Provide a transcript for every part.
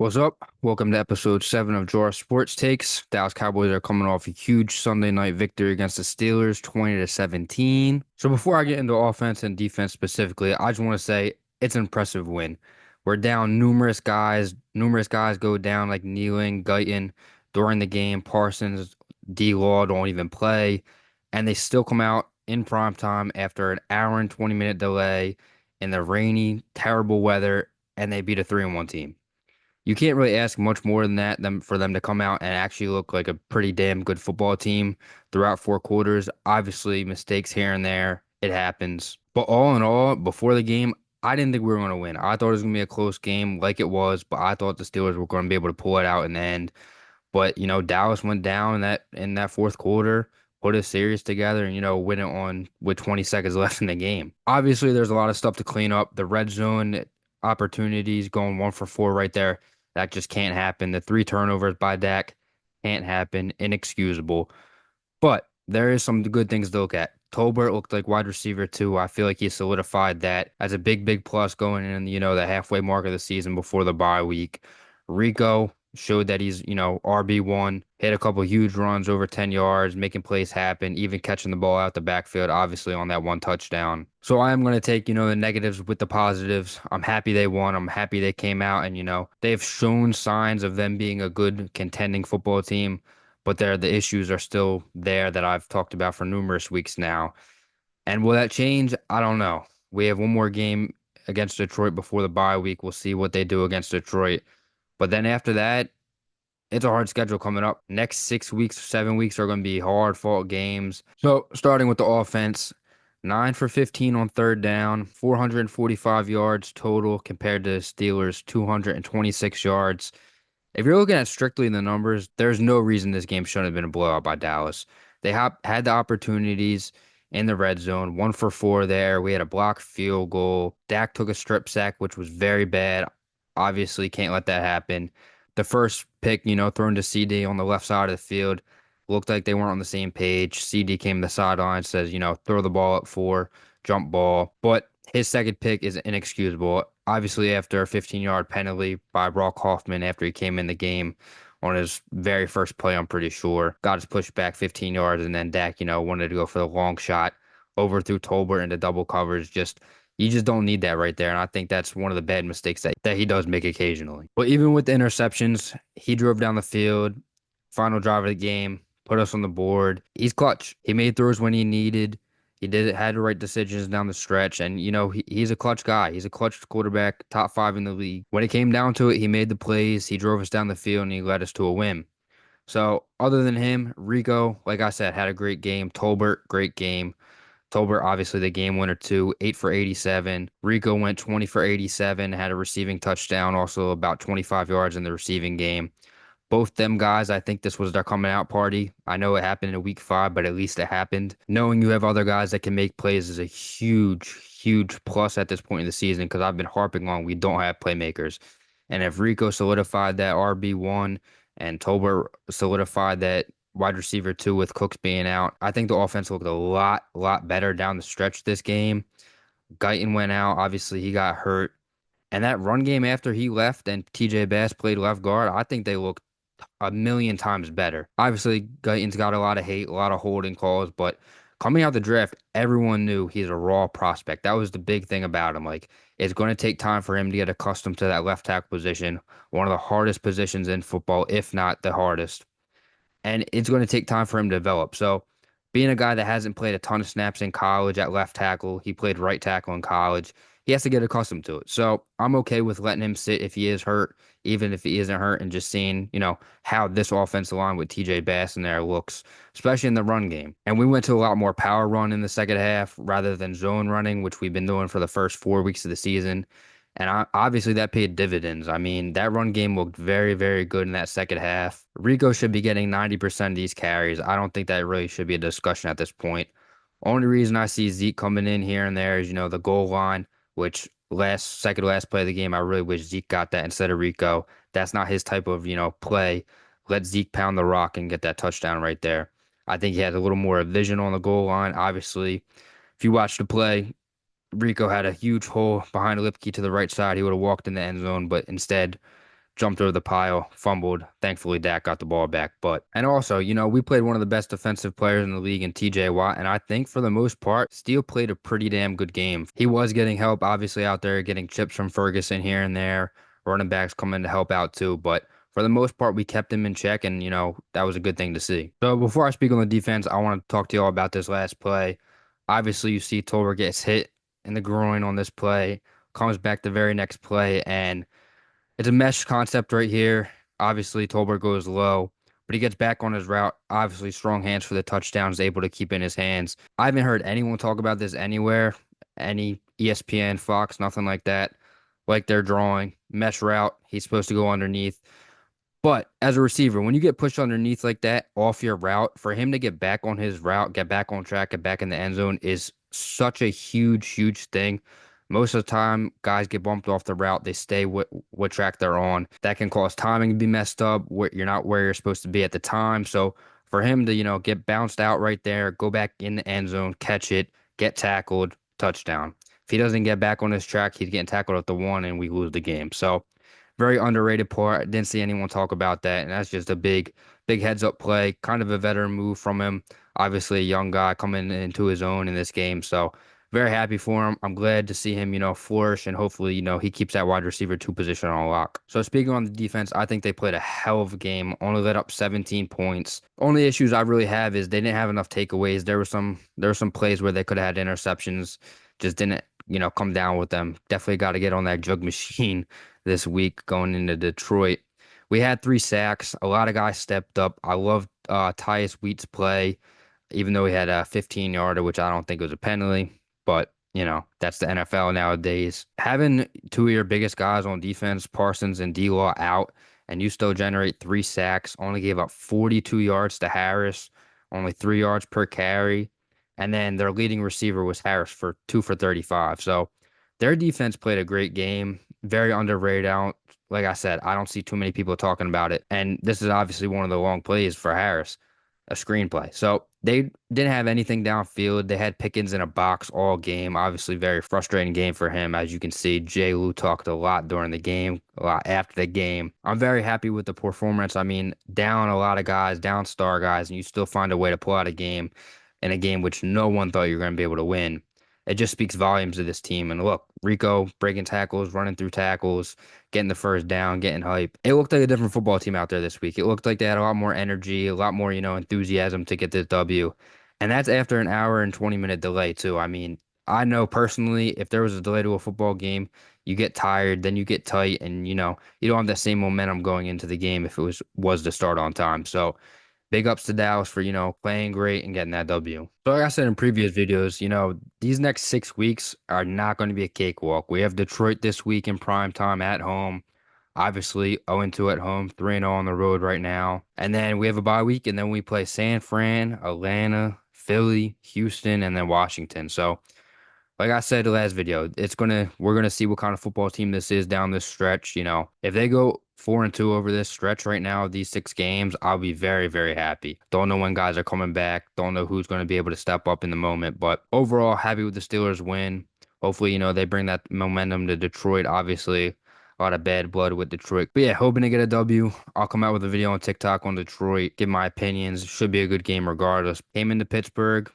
What's up? Welcome to episode 7 of Jar Sports Takes. Dallas Cowboys are coming off a huge Sunday night victory against the Steelers, 20 to 17. So before I get into offense and defense specifically, I just want to say it's an impressive win. We're down numerous guys. Numerous guys go down like Nealon, Guyton during the game. Parsons, D-Law don't even play. And they still come out in prime time after an hour and 20-minute delay in the rainy, terrible weather, and they beat a 3-1 team. You can't really ask much more than that for them to come out and actually look like a pretty damn good football team throughout 4 quarters. Obviously, mistakes here and there. It happens. But all in all, before the game, I didn't think we were going to win. I thought it was going to be a close game like it was, but I thought the Steelers were going to be able to pull it out in the end. But, Dallas went down in that fourth quarter, put a series together and, win it on with 20 seconds left in the game. Obviously, there's a lot of stuff to clean up. The red zone opportunities going 1 for 4 right there. That just can't happen. The 3 turnovers by Dak can't happen. Inexcusable. But there is some good things to look at. Tolbert looked like wide receiver too. I feel like he solidified that as a big, big plus going in, the halfway mark of the season before the bye week. Rico showed that he's, RB1, hit a couple huge runs over 10 yards, making plays happen, even catching the ball out the backfield, obviously on that one touchdown. So I am going to take, the negatives with the positives. I'm happy they won. I'm happy they came out and, they've shown signs of them being a good contending football team, but the issues are still there that I've talked about for numerous weeks now. And will that change? I don't know. We have one more game against Detroit before the bye week. We'll see what they do against Detroit. But then after that, it's a hard schedule coming up. Next 6 weeks, 7 weeks are going to be hard fought games. So starting with the offense, 9 for 15 on third down, 445 yards total compared to Steelers' 226 yards. If you're looking at strictly the numbers, there's no reason this game shouldn't have been a blowout by Dallas. They had the opportunities in the red zone, 1 for 4 there. We had a blocked field goal. Dak took a strip sack, which was very bad. Obviously, can't let that happen. The first pick, thrown to CD on the left side of the field, looked like they weren't on the same page. CD came to the sideline, says, throw the ball up for jump ball. But his second pick is inexcusable. Obviously, after a 15-yard penalty by Brock Hoffman after he came in the game on his very first play, I'm pretty sure, got his push back 15 yards, and then Dak, wanted to go for the long shot, overthrew Tolbert into double coverage. You just don't need that right there. And I think that's one of the bad mistakes that he does make occasionally. But even with the interceptions, he drove down the field, final drive of the game, put us on the board. He's clutch. He made throws when he needed. He had the right decisions down the stretch. And, he's a clutch guy. He's a clutch quarterback, top 5 in the league. When it came down to it, he made the plays. He drove us down the field and he led us to a win. So other than him, Rico, like I said, had a great game. Tolbert, great game. Tolbert, obviously the game winner too, 8 for 87. Rico went 20 for 87, had a receiving touchdown, also about 25 yards in the receiving game. Both them guys, I think this was their coming out party. I know it happened in week 5, but at least it happened. Knowing you have other guys that can make plays is a huge, huge plus at this point in the season because I've been harping on we don't have playmakers. And if Rico solidified that RB1 and Tolbert solidified that wide receiver 2 with Cooks being out, I think the offense looked a lot better down the stretch this game. Guyton went out. Obviously, he got hurt. And that run game after he left and TJ Bass played left guard, I think they looked a million times better. Obviously, Guyton's got a lot of hate, a lot of holding calls, but coming out the draft, everyone knew he's a raw prospect. That was the big thing about him. Like, it's going to take time for him to get accustomed to that left tackle position, one of the hardest positions in football, if not the hardest. And it's going to take time for him to develop. So, being a guy that hasn't played a ton of snaps in college at left tackle, he played right tackle in college. He has to get accustomed to it. So I'm okay with letting him sit if he is hurt, even if he isn't hurt, and just seeing, how this offensive line with TJ Bass in there looks, especially in the run game. And we went to a lot more power run in the second half rather than zone running, which we've been doing for the first 4 weeks of the season. And obviously that paid dividends. I mean, that run game looked very, very good in that second half. Rico should be getting 90% of these carries. I don't think that really should be a discussion at this point. Only reason I see Zeke coming in here and there is, the goal line, which second to last play of the game, I really wish Zeke got that instead of Rico. That's not his type of, play. Let Zeke pound the rock and get that touchdown right there. I think he has a little more vision on the goal line. Obviously, if you watch the play, Rico had a huge hole behind Lipke to the right side. He would have walked in the end zone, but instead jumped over the pile, fumbled. Thankfully, Dak got the ball back. But, and also, we played one of the best defensive players in the league in TJ Watt. And I think for the most part, Steele played a pretty damn good game. He was getting help, obviously, out there, getting chips from Ferguson here and there. Running backs coming to help out too. But for the most part, we kept him in check. And, that was a good thing to see. So before I speak on the defense, I want to talk to you all about this last play. Obviously, you see Tolbert gets hit in the groin on this play, comes back the very next play, and it's a mesh concept right here. Obviously, Tolbert goes low, but he gets back on his route. Obviously, strong hands for the touchdown, is able to keep in his hands. I haven't heard anyone talk about this anywhere, any ESPN, Fox, nothing like that. Like they're drawing mesh route. He's supposed to go underneath. But as a receiver, when you get pushed underneath like that off your route, for him to get back on his route, get back on track, get back in the end zone is such a huge, huge thing. Most of the time, guys get bumped off the route. They stay what track they're on. That can cause timing to be messed up. Where you're not where you're supposed to be at the time. So for him to, get bounced out right there, go back in the end zone, catch it, get tackled, touchdown. If he doesn't get back on his track, he's getting tackled at the one and we lose the game. So very underrated part. Didn't see anyone talk about that. And that's just a big, big heads up play. Kind of a veteran move from him. Obviously, a young guy coming into his own in this game. So very happy for him. I'm glad to see him, flourish and hopefully, he keeps that wide receiver two position on lock. So speaking on the defense, I think they played a hell of a game. Only let up 17 points. Only issues I really have is they didn't have enough takeaways. There were some plays where they could have had interceptions. Just didn't, come down with them. Definitely got to get on that jug machine this week going into Detroit. We had 3 sacks. A lot of guys stepped up. I loved Tyus Wheat's play, even though he had a 15-yarder, which I don't think was a penalty. But, that's the NFL nowadays. Having two of your biggest guys on defense, Parsons and D-Law, out, and you still generate 3 sacks, only gave up 42 yards to Harris, only 3 yards per carry. And then their leading receiver was Harris for 2 for 35. So their defense played a great game. Very underrated out. Like I said, I don't see too many people talking about it. And this is obviously one of the long plays for Harris, a screenplay. So they didn't have anything downfield. They had Pickens in a box all game. Obviously, very frustrating game for him. As you can see, Jay Lou talked a lot during the game, a lot after the game. I'm very happy with the performance. I mean, down a lot of guys, down star guys, and you still find a way to pull out a game in a game which no one thought you were going to be able to win. It just speaks volumes of this team. And look, Rico breaking tackles, running through tackles, getting the first down, getting hype. It looked like a different football team out there this week. It looked like they had a lot more energy, a lot more, enthusiasm to get this W. And that's after an hour and 20-minute delay, too. I mean, I know personally, if there was a delay to a football game, you get tired, then you get tight, and, you don't have the same momentum going into the game if it was to start on time. So big ups to Dallas for, playing great and getting that W. So like I said in previous videos, these next 6 weeks are not going to be a cakewalk. We have Detroit this week in prime time at home. Obviously, 0-2 at home, 3-0 on the road right now. And then we have a bye week, and then we play San Fran, Atlanta, Philly, Houston, and then Washington. So like I said the last video, we're gonna see what kind of football team this is down this stretch. If they go 4-2 over this stretch right now, these 6 games, I'll be very, very happy. Don't know when guys are coming back. Don't know who's going to be able to step up in the moment. But overall, happy with the Steelers win. Hopefully, they bring that momentum to Detroit. Obviously, a lot of bad blood with Detroit. But yeah, hoping to get a W. I'll come out with a video on TikTok on Detroit, give my opinions. Should be a good game regardless. Came into Pittsburgh.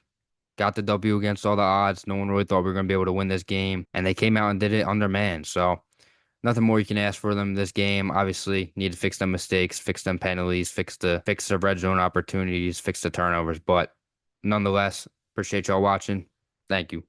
Got the W against all the odds. No one really thought we were going to be able to win this game. And they came out and did it undermanned. So nothing more you can ask for them this game. Obviously, need to fix them mistakes, fix them penalties, fix the red zone opportunities, fix the turnovers. But nonetheless, appreciate y'all watching. Thank you.